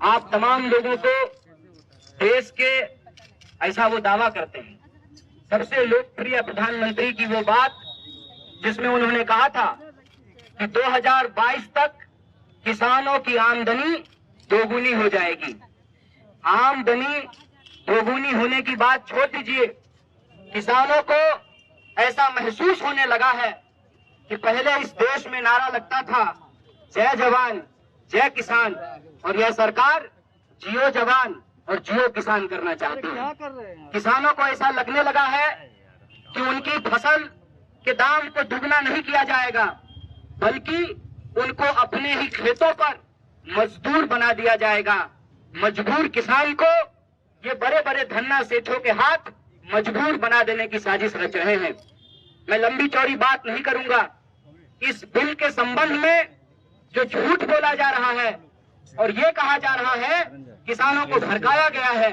आप तमाम लोगों को देश के ऐसा वो दावा करते हैं, सबसे लोकप्रिय प्रधानमंत्री की वो बात जिसमें उन्होंने कहा था कि 2022 तक किसानों की आमदनी दोगुनी हो जाएगी। आमदनी दोगुनी होने की बात छोड़ दीजिए, किसानों को ऐसा महसूस होने लगा है कि पहले इस देश में नारा लगता था जय जवान जय किसान, और यह सरकार जियो जवान और जियो किसान करना चाहती है। किसानों को ऐसा लगने लगा है कि उनकी फसल के दाम को दुगना नहीं किया जाएगा, बल्कि उनको अपने ही खेतों पर मजदूर बना दिया जाएगा। मजबूर किसान को ये बड़े बड़े धन्ना सेठों के हाथ मजबूर बना देने की साजिश रच रहे हैं। मैं लंबी चौड़ी बात नहीं करूंगा। इस बिल के संबंध में जो झूठ बोला जा रहा है और ये कहा जा रहा है किसानों को भड़काया गया है,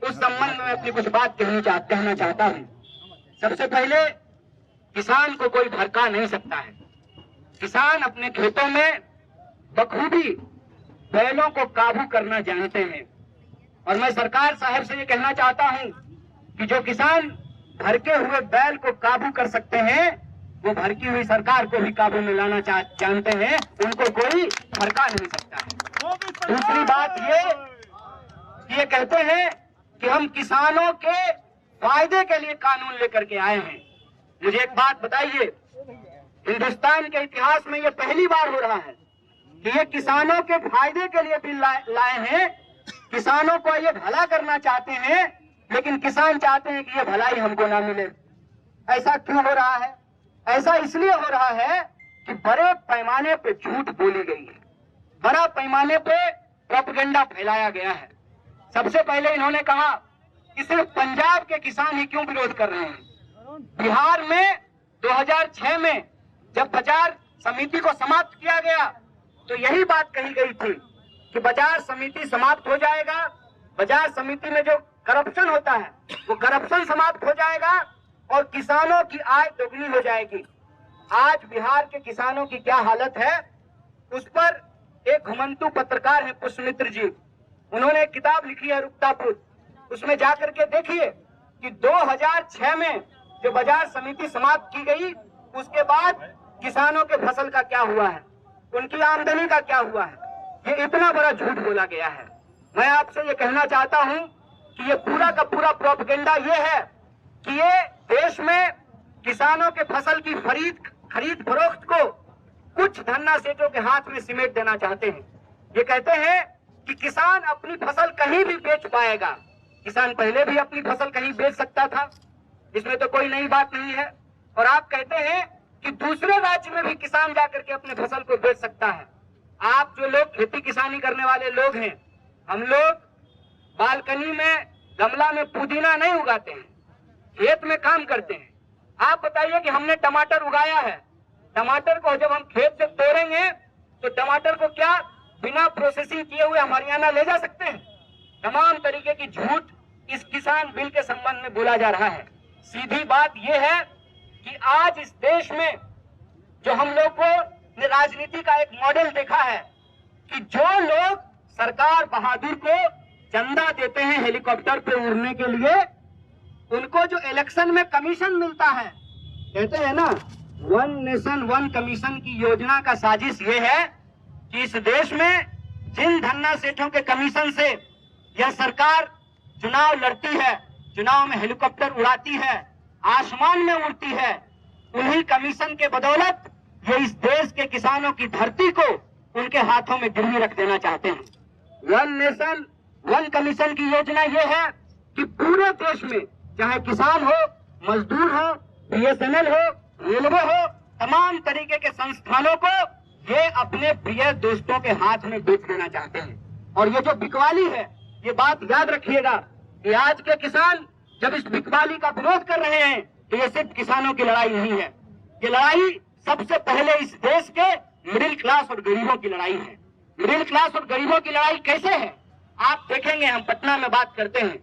उस संबंध में अपनी कुछ बात कहना चाहता हूँ। सबसे पहले, किसान को कोई भड़का नहीं सकता है। किसान अपने खेतों में बखूबी बैलों को काबू करना जानते हैं, और मैं सरकार साहब से ये कहना चाहता हूँ कि जो किसान भड़के हुए बैल को काबू कर सकते हैं, वो भड़की हुई सरकार को भी काबू में लाना जानते हैं, उनको कोई भड़का नहीं सकता है। दूसरी बात ये कहते हैं कि हम किसानों के फायदे के लिए कानून लेकर के आए हैं। मुझे एक बात बताइए, हिंदुस्तान के इतिहास में ये पहली बार हो रहा है कि ये किसानों के फायदे के लिए बिल लाए हैं। किसानों को ये भला करना चाहते हैं, लेकिन किसान चाहते हैं कि ये भलाई हमको ना मिले। ऐसा क्यों हो रहा है? ऐसा इसलिए हो रहा है कि बड़े पैमाने पे झूठ बोली गई है, बड़ा पैमाने पे प्रोपेगेंडा फैलाया गया है। सबसे पहले इन्होंने कहा कि सिर्फ पंजाब के किसान ही क्यों विरोध कर रहे हैं। बिहार में 2006 में जब बाजार समिति को समाप्त किया गया तो यही बात कही गई थी कि बाजार समिति समाप्त हो जाएगा, बाजार समिति में जो करप्शन होता है वो करप्शन समाप्त हो जाएगा और किसानों की आय दोगुनी हो जाएगी। आज बिहार के किसानों की क्या हालत है, उस पर एक घुमंतु पत्रकार है पुष्पमित्र जी, उन्होंने एक किताब लिखी है रुकतापुर। उसमें जाकर के देखिए कि 2006 में जो बाजार समिति समाप्त की गई, उसके बाद किसानों के फसल का क्या हुआ है, उनकी आमदनी का क्या हुआ है। ये इतना बड़ा झूठ बोला गया है। मैं आपसे ये कहना चाहता हूं कि ये पूरा का पूरा प्रोपेगेंडा ये है कि ये देश में किसानों के फसल की खरीद फरोख्त को कुछ धन्ना सेठों के हाथ में सिमेट देना चाहते हैं। ये कहते हैं कि किसान अपनी फसल कहीं भी बेच पाएगा। किसान पहले भी अपनी फसल कहीं बेच सकता था, इसमें तो कोई नई बात नहीं है। और आप कहते हैं कि दूसरे राज्य में भी किसान जाकर के अपने फसल को बेच सकता है। आप जो लोग खेती किसानी करने वाले लोग हैं, हम लोग बालकनी में गमला में पुदीना नहीं उगाते हैं, खेत में काम करते हैं। आप बताइए कि हमने टमाटर उगाया है, टमाटर को जब हम खेत से तोड़ेंगे तो टमाटर को क्या बिना प्रोसेसिंग किए हुए हम हरियाणा ले जा सकते हैं? तमाम तरीके की झूठ इस किसान बिल के संबंध में बोला जा रहा है। सीधी बात यह है कि आज इस देश में जो हम लोग को राजनीति का एक मॉडल देखा है कि जो लोग सरकार बहादुर को चंदा देते हैं हेलीकॉप्टर पे उड़ने के लिए, उनको जो इलेक्शन में कमीशन मिलता है, कहते हैं ना वन नेशन वन कमीशन की योजना का साजिश ये है कि इस देश में जिन धन्ना सेठों के कमीशन से यह सरकार चुनाव लड़ती है, चुनाव में हेलीकॉप्टर उड़ाती है, आसमान में उड़ती है, उन्हीं कमीशन के बदौलत ये इस देश के किसानों की धरती को उनके हाथों में गिरवी रख देना चाहते हैं। वन नेशन वन कमीशन की योजना ये है कि पूरे देश में चाहे किसान हो, मजदूर हो, बीएसएनएल हो, रेलवे हो, तमाम तरीके के संस्थानों को ये अपने प्रिय दोस्तों के हाथ में बेच देना चाहते हैं। और ये जो बिकवाली है, ये बात याद रखिएगा कि आज के किसान जब इस बिकवाली का विरोध कर रहे हैं तो ये सिर्फ किसानों की लड़ाई नहीं है, ये लड़ाई सबसे पहले इस देश के मिडिल क्लास और गरीबों की लड़ाई है। मिडिल क्लास और गरीबों की लड़ाई कैसे है आप देखेंगे। हम पटना में बात करते हैं,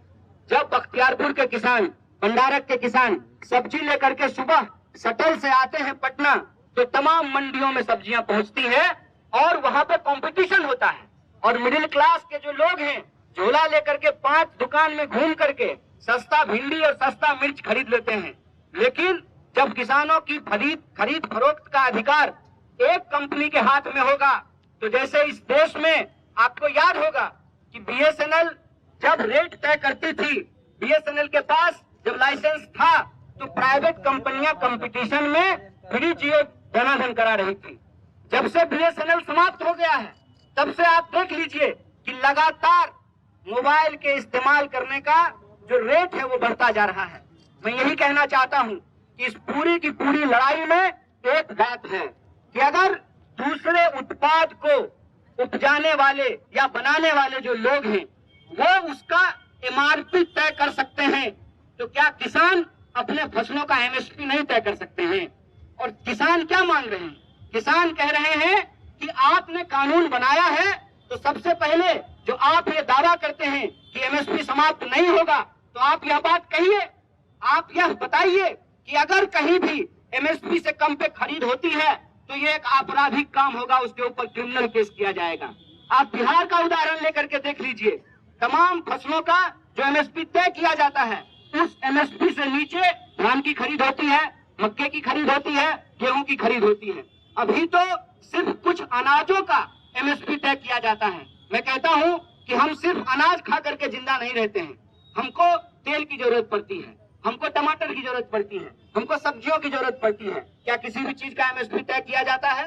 जब बख्तियारपुर के किसान, भंडारक के किसान सब्जी लेकर के सुबह शटल से आते हैं पटना, तो तमाम मंडियों में सब्जियां पहुंचती है और वहां पे कंपटीशन होता है और मिडिल क्लास के जो लोग हैं झोला लेकर के 5 दुकान में घूम करके सस्ता भिंडी और सस्ता मिर्च खरीद लेते हैं। लेकिन जब किसानों की खरीद फरोख्त का अधिकार एक कंपनी के हाथ में होगा, तो जैसे इस देश में आपको याद होगा कि बीएसएनएल जब रेट तय करती थी, बीएसएनएल के पास जब लाइसेंस था तो प्राइवेट कंपनियां कंपटीशन में फ्री जियो धनाधन करा रही थी। जब से बीएसएनएल समाप्त हो गया है तब से आप देख लीजिए कि लगातार मोबाइल के इस्तेमाल करने का जो रेट है वो बढ़ता जा रहा है। मैं यही कहना चाहता हूं कि इस पूरी की पूरी लड़ाई में एक बात है कि अगर दूसरे उत्पाद को उपजाने वाले या बनाने वाले जो लोग हैं वो उसका एमआरपी तय कर सकते हैं, तो क्या किसान अपने फसलों का एमएसपी नहीं तय कर सकते हैं? और किसान क्या मांग रहे हैं? किसान कह रहे हैं कि आपने कानून बनाया है तो सबसे पहले जो आप ये दावा करते हैं कि एमएसपी समाप्त नहीं होगा, तो आप यह बात कहिए, आप यह बताइए कि अगर कहीं भी एमएसपी से कम पे खरीद होती है तो ये एक आपराधिक काम होगा, उसके ऊपर क्रिमिनल केस किया जाएगा। आप बिहार का उदाहरण लेकर के देख लीजिए, तमाम फसलों का जो एमएसपी तय किया जाता है उस एमएसपी से नीचे धान की खरीद होती है, मक्के की खरीद होती है, गेहूं की खरीद होती है। अभी तो सिर्फ कुछ अनाजों का एमएसपी तय किया जाता है। मैं कहता हूं कि हम सिर्फ अनाज खा करके जिंदा नहीं रहते हैं, हमको तेल की जरूरत पड़ती है, हमको टमाटर की जरूरत पड़ती है, हमको सब्जियों की जरूरत पड़ती है। क्या किसी भी चीज का एमएसपी तय किया जाता है?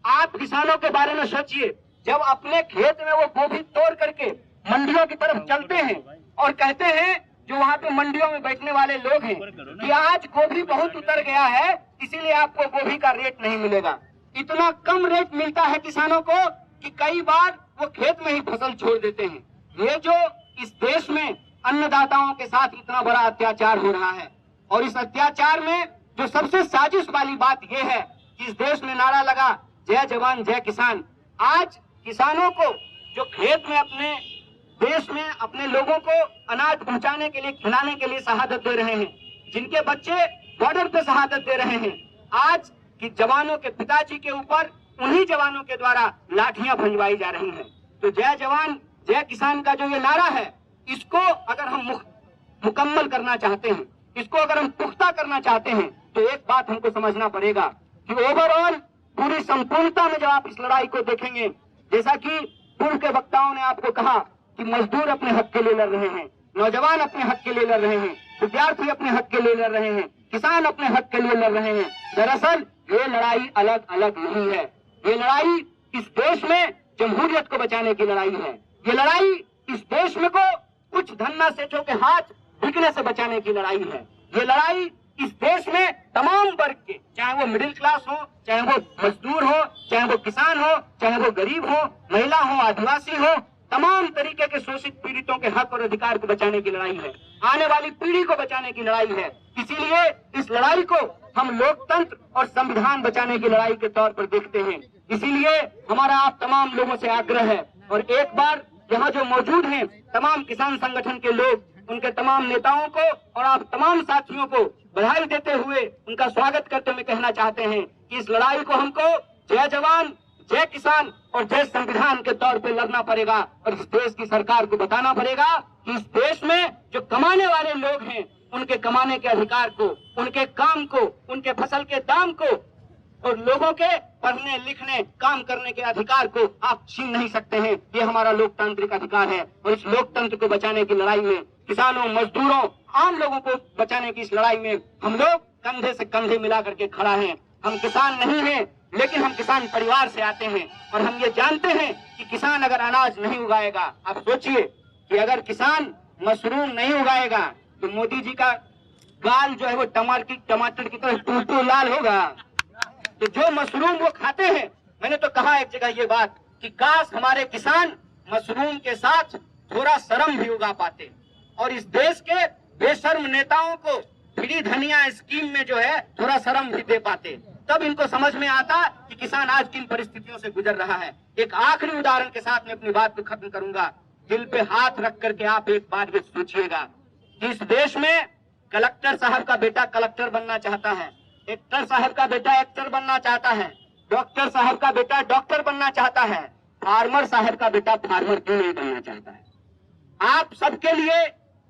आप किसानों के बारे में सोचिए, जब अपने खेत में वो गोभी तोड़ करके मंडियों की तरफ चलते हैं और कहते हैं जो वहाँ पे मंडियों में बैठने वाले लोग हैं कि आज गोभी बहुत उतर गया है, इसीलिए आपको गोभी का रेट नहीं मिलेगा। इतना कम रेट मिलता है किसानों को कि कई बार वो खेत में ही फसल छोड़ देते हैं। ये जो इस देश में अन्नदाताओं के साथ इतना बड़ा अत्याचार हो रहा है, और इस अत्याचार में जो सबसे साजिश वाली बात यह है कि इस देश में नारा लगा जय जवान जय किसान। आज किसानों को जो खेत में अपने देश में अपने लोगों को अनाज पहुंचाने के लिए, खिलाने के लिए शहादत दे रहे हैं, जिनके बच्चे बॉर्डर पे शहादत दे रहे हैं, आज कि जवानों के पिताजी के ऊपर उन्हीं जवानों के द्वारा लाठियां भंजवाई जा रही हैं। तो जय जवान जय किसान का जो ये नारा है, इसको अगर हम मुकम्मल करना चाहते हैं, इसको अगर हम पुख्ता करना चाहते हैं, तो एक बात हमको समझना पड़ेगा कि ओवरऑल पूरी संपूर्णता में जब आप इस लड़ाई को देखेंगे, जैसा कि पूर्व के वक्ताओं ने आपको कहा कि मजदूर अपने हक के लिए लड़ रहे हैं, नौजवान अपने हक के लिए लड़ रहे हैं, विद्यार्थी अपने हक के लिए लड़ रहे हैं, किसान अपने हक के लिए लड़ रहे हैं। दरअसल ये लड़ाई अलग अलग नहीं है, ये लड़ाई इस देश में जमहूरियत को बचाने की लड़ाई है। ये लड़ाई इस देश में को कुछ धन्ना सेठों के हाथ बिकने से बचाने की लड़ाई है। ये लड़ाई इस देश में तमाम वर्ग के, चाहे वो मिडिल क्लास हो, चाहे वो मजदूर हो, चाहे वो किसान हो, चाहे वो गरीब हो, महिला हो, आदिवासी हो, तमाम तरीके के शोषित पीड़ितों के हक और अधिकार को बचाने की लड़ाई है, आने वाली पीढ़ी को बचाने की लड़ाई है। इसीलिए इस लड़ाई को हम लोकतंत्र और संविधान बचाने की लड़ाई के तौर पर देखते हैं। इसीलिए हमारा आप तमाम लोगों से आग्रह है, और एक बार यहाँ जो मौजूद हैं तमाम किसान संगठन के लोग, उनके तमाम नेताओं को और आप तमाम साथियों को बधाई देते हुए उनका स्वागत करते हुए कहना चाहते हैं कि इस लड़ाई को हमको जय जवान जय किसान और जय संविधान के तौर पे लड़ना पड़ेगा, और इस देश की सरकार को बताना पड़ेगा कि इस देश में जो कमाने वाले लोग हैं उनके कमाने के अधिकार को, उनके काम को, उनके फसल के दाम को और लोगों के पढ़ने लिखने काम करने के अधिकार को आप छीन नहीं सकते हैं। ये हमारा लोकतांत्रिक अधिकार है, और इस लोकतंत्र को बचाने की लड़ाई में किसानों, मजदूरों, आम लोगों को बचाने की इस लड़ाई में हम लोग कंधे से कंधे मिला करके खड़ा हैं। हम किसान नहीं हैं, लेकिन हम किसान परिवार से आते हैं, और हम ये जानते हैं कि किसान अगर अनाज नहीं उगाएगा, आप सोचिए कि अगर किसान मशरूम नहीं उगाएगा तो मोदी जी का गाल जो है वो टमाटर की तरह टूटू लाल होगा। तो जो मशरूम वो खाते हैं, मैंने तो कहा एक जगह ये बात कि काश हमारे किसान मशरूम के साथ थोड़ा शर्म भी उगा पाते, और इस देश के बेशर्म नेताओं को फ्री धनिया स्कीम में जो है थोड़ा शर्म भी दे पाते, तब इनको समझ में आता कि किसान आज किन परिस्थितियों से गुजर रहा है। एक आखिरी उदाहरण के साथ मैं अपनी बात को खत्म करूंगा। दिल पे हाथ रख करके आप एक बात भी सोचिएगा कि इस देश में कलेक्टर साहब का बेटा कलेक्टर बनना चाहता है, एक्टर साहब का बेटा एक्टर बनना चाहता है, डॉक्टर साहब का बेटा डॉक्टर बनना चाहता है, फार्मर साहब का बेटा फार्मर क्यों नहीं बनना चाहता है? आप सबके लिए,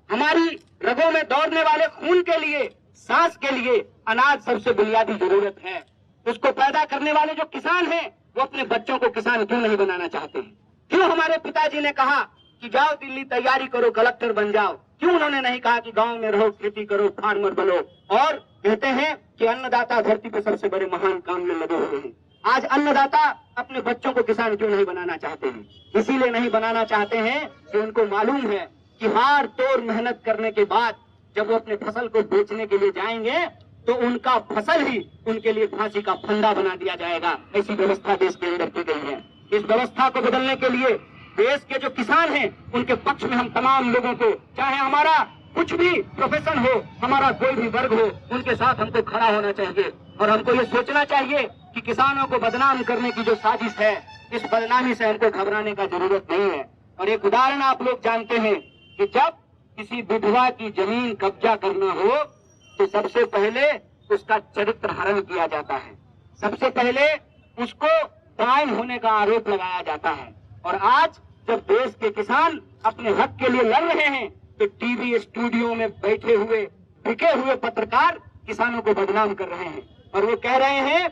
हमारी रगों में दौड़ने वाले खून के लिए, सांस के लिए अनाज सबसे बुनियादी जरूरत है। उसको पैदा करने वाले जो किसान हैं, वो अपने बच्चों को किसान क्यों नहीं बनाना चाहते हैं? क्यों हमारे पिताजी ने कहा कि जाओ दिल्ली तैयारी करो, कलेक्टर बन जाओ? क्यों उन्होंने नहीं कहा कि गांव में रहो, खेती करो, फार्मर बनो? और कहते हैं कि अन्नदाता धरती पे सबसे बड़े महान काम में लगे हुए हैं। आज अन्नदाता अपने बच्चों को किसान क्यों नहीं बनाना चाहते हैं? इसीलिए नहीं बनाना चाहते हैं कि उनको मालूम है कि हार तोड़ मेहनत करने के बाद जब वो अपने फसल को बेचने के लिए जाएंगे तो उनका फसल ही उनके लिए फांसी का फंदा बना दिया जाएगा। ऐसी व्यवस्था देश के अंदर की गई है। इस व्यवस्था को बदलने के लिए देश के जो किसान हैं उनके पक्ष में हम तमाम लोगों को, चाहे हमारा कुछ भी प्रोफेशन हो, हमारा कोई भी वर्ग हो, उनके साथ हमको खड़ा होना चाहिए और हमको ये सोचना चाहिए कि किसानों को बदनाम करने की जो साजिश है, इस बदनामी से हमको घबराने का जरूरत नहीं है। और एक उदाहरण आप लोग जानते हैं कि जब किसी विधवा की जमीन कब्जा करना हो तो सबसे पहले उसका चरित्र हरण किया जाता है, सबसे पहले उसको क्राइम होने का आरोप लगाया जाता है। और आज जब देश के किसान अपने हक के लिए लड़ रहे हैं तो टीवी स्टूडियो में बैठे हुए बिके हुए पत्रकार किसानों को बदनाम कर रहे हैं और वो कह रहे हैं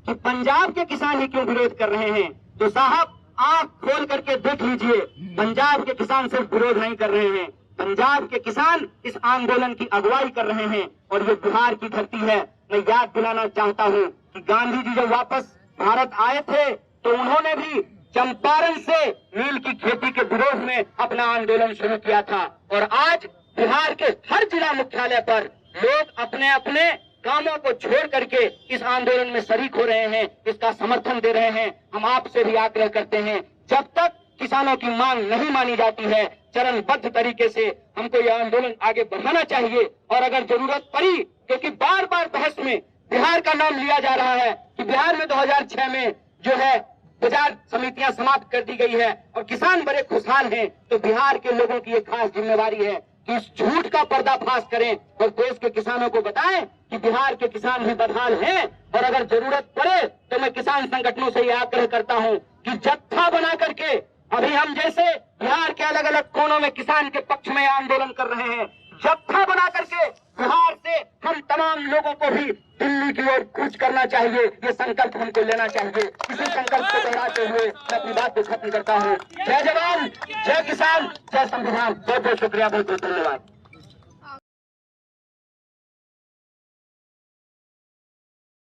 कि पंजाब के किसान ही क्यों विरोध कर रहे हैं। तो साहब, आंख खोल करके देख लीजिए, पंजाब के किसान सिर्फ विरोध नहीं कर रहे हैं, पंजाब के किसान इस आंदोलन की अगुवाई कर रहे हैं और ये बिहार की धरती है। मैं याद दिलाना चाहता हूँ कि गांधी जी जब वापस भारत आए थे तो उन्होंने भी चंपारण से नील की खेती के विरोध में अपना आंदोलन शुरू किया था। और आज बिहार के हर जिला मुख्यालय पर लोग अपने अपने कामों को छोड़ करके इस आंदोलन में शरीक हो रहे हैं, इसका समर्थन दे रहे हैं। हम आपसे भी आग्रह करते हैं, जब तक किसानों की मांग नहीं मानी जाती है, चरणबद्ध तरीके से हमको यह आंदोलन आगे बढ़ाना चाहिए। और अगर जरूरत पड़ी, क्योंकि बार बार बहस में बिहार का नाम लिया जा रहा है कि बिहार में 2006 में जो है बाजार समितियां समाप्त कर दी गई है और किसान बड़े खुशहाल हैं, तो बिहार के लोगों की एक खास जिम्मेवारी है कि इस झूठ का पर्दाफाश करें और देश के किसानों को बताएं कि बिहार के किसान भी बदहाल हैं। और अगर जरूरत पड़े तो मैं किसान संगठनों से यह आग्रह करता हूं कि जत्था बना करके, अभी हम जैसे बिहार के अलग अलग कोनों में किसान के पक्ष में आंदोलन कर रहे हैं, जत्था बना करके बिहार से हम तमाम लोगों को भी दिल्ली की ओर कूच करना चाहिए। ये संकल्प हमको लेना चाहिए। इसी संकल्प को दोहराते हुए मैं अपनी बात को खत्म करता हूँ। जय जवान, जय किसान, जय संविधान। बहुत बहुत शुक्रिया, बहुत बहुत धन्यवाद।